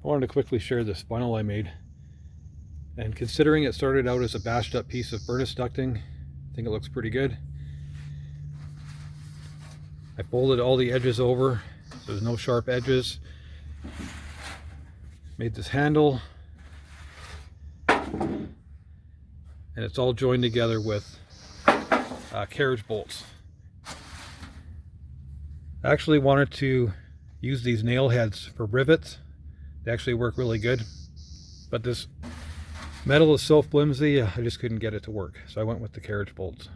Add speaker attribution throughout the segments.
Speaker 1: I wanted to quickly share this funnel I made, and considering it started out as a bashed up piece of furnace ducting, I think it looks pretty good. I folded all the edges over so there's no sharp edges. Made this handle, and it's all joined together with carriage bolts. I actually wanted to use these nail heads for rivets. They actually work really good, but this metal is so flimsy I just couldn't get it to work, so I went with the carriage bolts.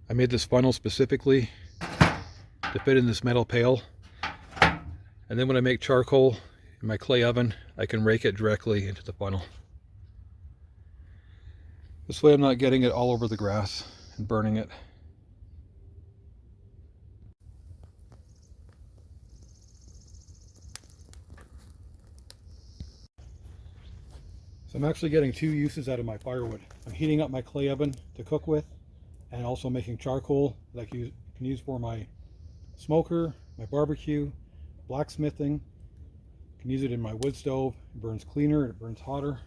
Speaker 1: I made this funnel specifically to fit in this metal pail, and then when I make charcoal in my clay oven, I can rake it directly into the funnel. This way I'm not getting it all over the grass and burning it. So I'm actually getting two uses out of my firewood. I'm heating up my clay oven to cook with, and also making charcoal that I can use for my smoker, my barbecue, blacksmithing. I can use it in my wood stove. It burns cleaner, it burns hotter.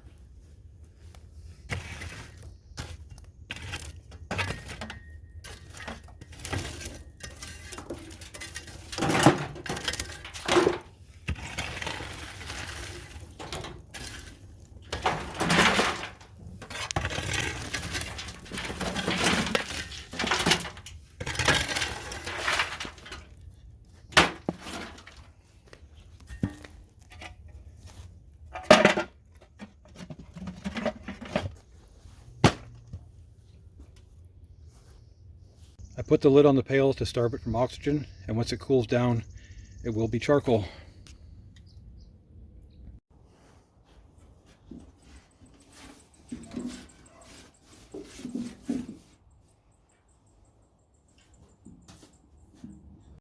Speaker 1: I put the lid on the pail to starve it from oxygen, and once it cools down, it will be charcoal.